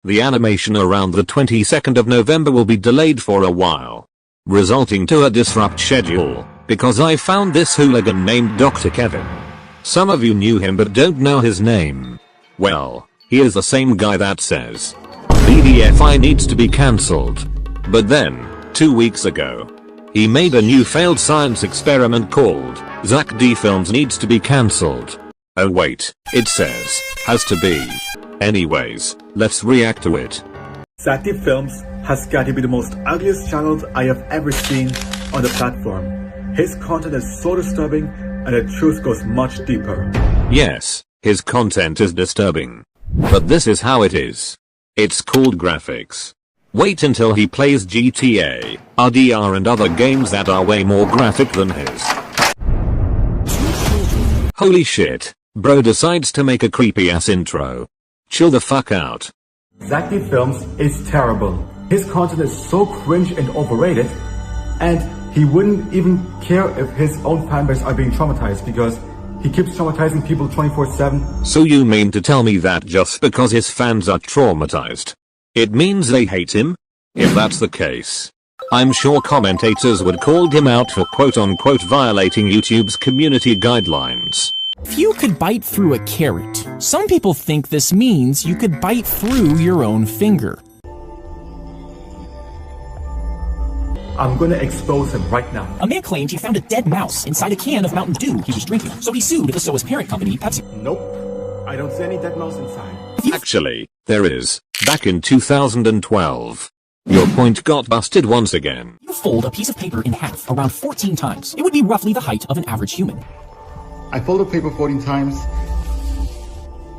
The animation around the 22nd of November will be delayed for a while, resulting to a disrupt schedule, because I found this hooligan named Dr. Kevin. Some of you knew him but don't know his name. Well, he is the same guy that says BDFI needs to be cancelled. But then, 2 weeks ago, he made a new failed science experiment called Zach D Films needs to be cancelled. Oh wait, it says has to be. Anyways, let's react to it. Zach D Films has got to be the most ugliest channel I have ever seen on the platform. His content is so disturbing and the truth goes much deeper. Yes, his content is disturbing. But this is how it is. It's called graphics. Wait until he plays GTA, RDR and other games that are way more graphic than his. Holy shit, bro decides to make a creepy ass intro. Chill the fuck out. Zach D Films is terrible. His content is so cringe and overrated, and he wouldn't even care if his own fanbase are being traumatized because he keeps traumatizing people 24/7. So you mean to tell me that just because his fans are traumatized, it means they hate him? If that's the case, I'm sure commentators would call him out for quote-unquote violating YouTube's community guidelines. If you could bite through a carrot, some people think this means you could bite through your own finger. I'm gonna expose him right now. A man claimed he found a dead mouse inside a can of Mountain Dew he was drinking, so he sued the SOA's parent company, Pepsi. Nope, I don't see any dead mouse inside. Actually, there is. Back in 2012. Your point got busted once again. You fold a piece of paper in half around 14 times. It would be roughly the height of an average human. I fold the paper 14 times.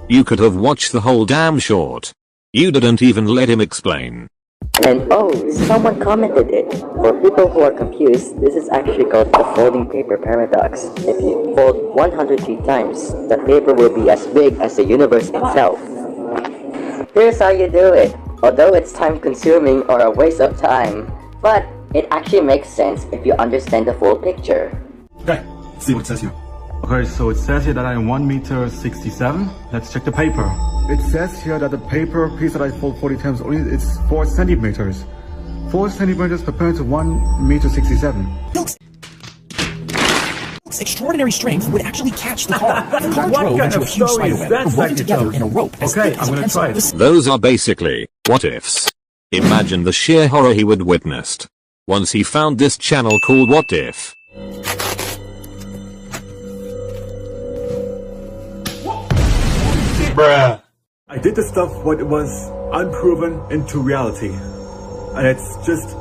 You could have watched the whole damn short. You didn't even let him explain. And oh, someone commented it. For people who are confused, this is actually called the folding paper paradox. If you fold 103 times, the paper will be as big as the universe itself. Here's how you do it. Although it's time consuming or a waste of time, but it actually makes sense if you understand the full picture. Okay, see what it says here. Okay, so it says here that I'm 1.67 meters. Let's check the paper. It says here that the paper piece that I fold 40 times only is 4 centimeters. 4 centimeters compared to 1.67 meters. Extraordinary strength would actually catch the car. The car drove into a huge spiderweb, woven together in a rope. Okay, I'm gonna try it. Those are basically what ifs. Imagine the sheer horror he would witnessed once he found this channel called What If. Bruh. I did the stuff what was unproven into reality. And it's just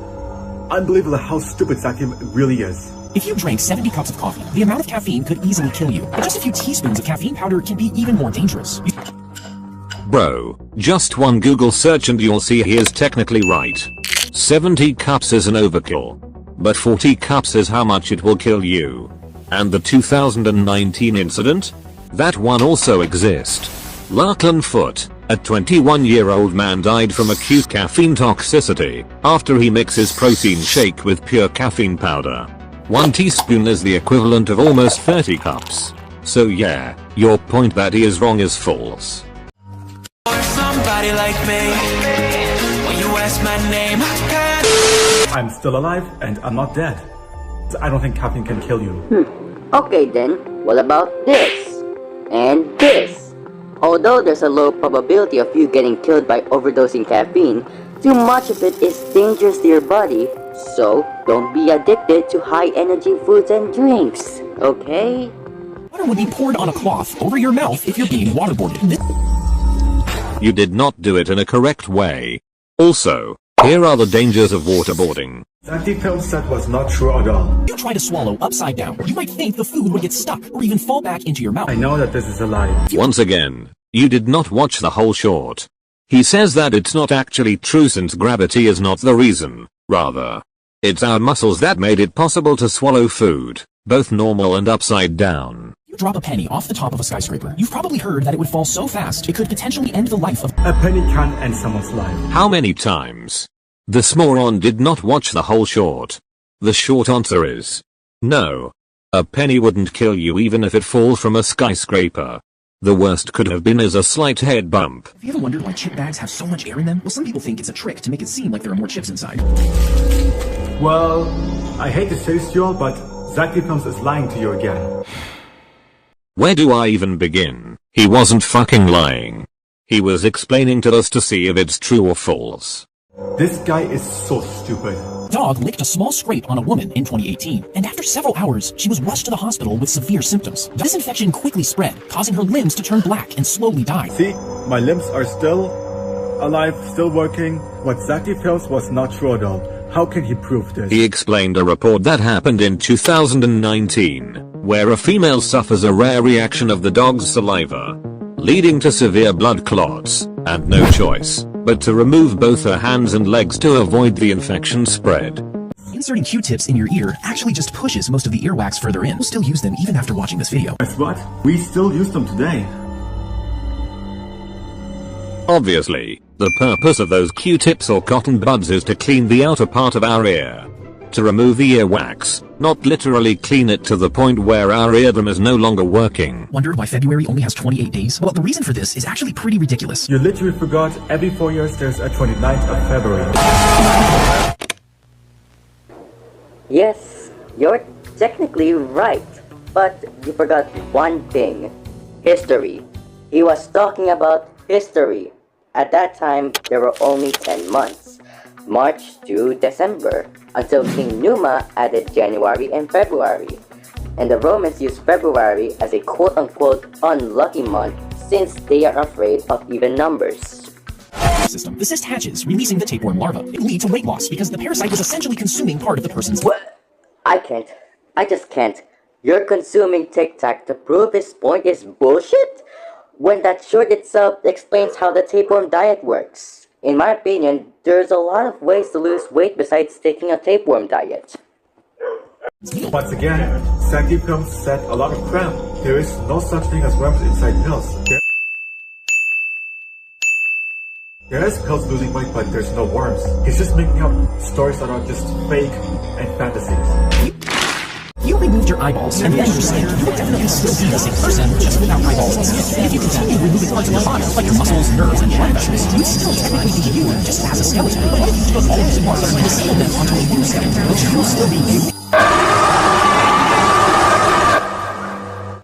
unbelievable how stupid Zach really is. If you drank 70 cups of coffee, the amount of caffeine could easily kill you. But just a few teaspoons of caffeine powder can be even more dangerous. Bro, just one Google search and you'll see he is technically right. 70 cups is an overkill. But 40 cups is how much it will kill you. And the 2019 incident? That one also exists. Larkin Foot, a 21-year-old man died from acute caffeine toxicity after he mixes protein shake with pure caffeine powder. 1 teaspoon is the equivalent of almost 30 cups. So yeah, your point that he is wrong is false. Somebody like me, when you ask my name, I'm still alive and I'm not dead. I don't think caffeine can kill you. Okay then, what about this? And this? Although there's a low probability of you getting killed by overdosing caffeine, too much of it is dangerous to your body, so don't be addicted to high energy foods and drinks, okay? Water would be poured on a cloth over your mouth if you're being waterboarded. You did not do it in a correct way. Also, here are the dangers of waterboarding. That detailed set was not true at all. If you try to swallow upside down, you might think the food would get stuck or even fall back into your mouth. I know that this is a lie. Once again, you did not watch the whole short. He says that it's not actually true since gravity is not the reason, rather, it's our muscles that made it possible to swallow food, both normal and upside down. You drop a penny off the top of a skyscraper. You've probably heard that it would fall so fast it could potentially end the life of A penny can end someone's life. How many times? This moron did not watch the whole short. The short answer is no. A penny wouldn't kill you even if it falls from a skyscraper. The worst could have been is a slight head bump. Have you ever wondered why chip bags have so much air in them? Well, some people think it's a trick to make it seem like there are more chips inside. Well, I hate to say this, Joel, but Zach Films is lying to you again. Where do I even begin? He wasn't fucking lying. He was explaining to us to see if it's true or false. This guy is so stupid. Dog licked a small scrape on a woman in 2018, and after several hours, she was rushed to the hospital with severe symptoms. This infection quickly spread, causing her limbs to turn black and slowly die. See, my limbs are still alive, still working. What Zach Films was not true at all. How can he prove this? He explained a report that happened in 2019, where a female suffers a rare reaction of the dog's saliva, leading to severe blood clots, and no choice but to remove both her hands and legs to avoid the infection spread. Inserting Q-tips in your ear actually just pushes most of the earwax further in. We'll still use them even after watching this video. Guess what? We still use them today. Obviously, the purpose of those Q-tips or cotton buds is to clean the outer part of our ear. To remove the earwax, not literally clean it to the point where our eardrum is no longer working. Wondered why February only has 28 days? Well, the reason for this is actually pretty ridiculous. You literally forgot every 4 years there's a 29th of February. Yes, you're technically right, but you forgot one thing. History. He was talking about history. At that time, there were only 10 months, March to December, until King Numa added January and February. And the Romans used February as a quote-unquote unlucky month since they are afraid of even numbers. System. The cyst hatches, releasing the tapeworm larva. It leads to weight loss because the parasite was essentially consuming part of the person's... What? I can't. I just can't. You're consuming Tic Tac to prove his point is bullshit? When that short itself explains how the tapeworm diet works. In my opinion, there's a lot of ways to lose weight besides taking a tapeworm diet. Once again, Zach Films said a lot of crap. There is no such thing as worms inside pills. There is pills losing weight, but there's no worms. He's just making up stories that are just fake and fantasies. You removed your eyeballs and then your skin. You would definitely still be the same person, just without eyeballs and skin. And if you continue removing parts of your body, like your muscles, nerves, and blood vessels, you'd still technically be you, just as a skeleton. But what if you took all these parts and assembled them onto a new skeleton, which you'll still be you?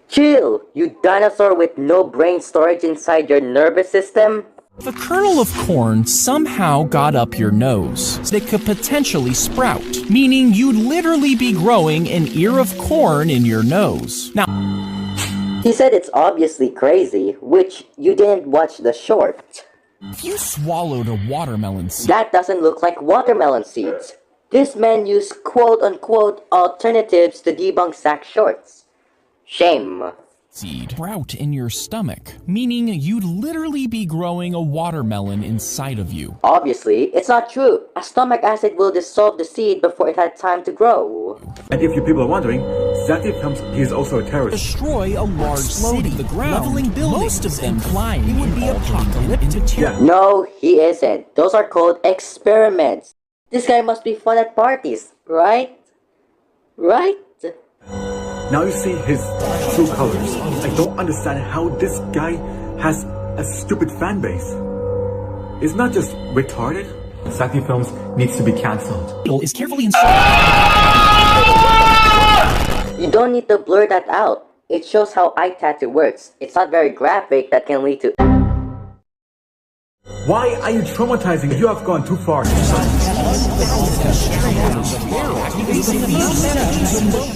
Chill, you dinosaur with no brain storage inside your nervous system. If a kernel of corn somehow got up your nose, it could potentially sprout, meaning you'd literally be growing an ear of corn in your nose. Now, he said it's obviously crazy, which you didn't watch the short. if you swallowed a watermelon seed, That doesn't look like watermelon seeds. This man used quote-unquote alternatives to debunk Zach shorts. Shame. sprout in your stomach, meaning you'd literally be growing a watermelon inside of you. Obviously, it's not true. A stomach acid will dissolve the seed before it had time to grow. And if you people are wondering, Zach Films, he is also a terrorist. Destroy a large city, the ground, leveling buildings, most of them flying. It would be apocalyptic. Yeah. No, he isn't. Those are called experiments. This guy must be fun at parties, right? Right? Now you see his true colors. I don't understand how this guy has a stupid fan base. It's not just retarded. Zach Films needs to be cancelled. Is carefully installed. You don't need to blur that out. It shows how eye tattoo works. It's not very graphic that can lead to... Why are you traumatizing? You have gone too far.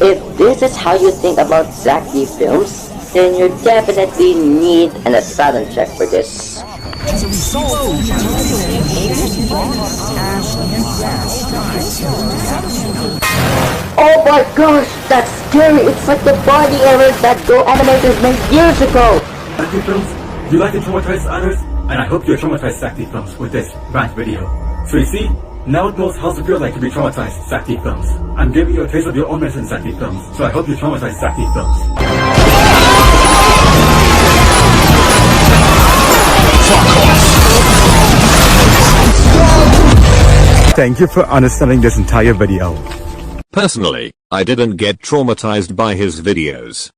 If this is how you think about Zach Films, then you definitely need an asylum check for this. Oh my gosh, that's scary! It's like the body errors that Go animators made years ago! Zach Films, you like to traumatize others? And I hope you traumatized Zach Films with this rant video. So you see, now it knows how to feel like to be traumatized, Zach Films. I'm giving you a taste of your own medicine, Zach Films. So I hope you traumatize Zach Films. Thank you for understanding this entire video. Personally, I didn't get traumatized by his videos.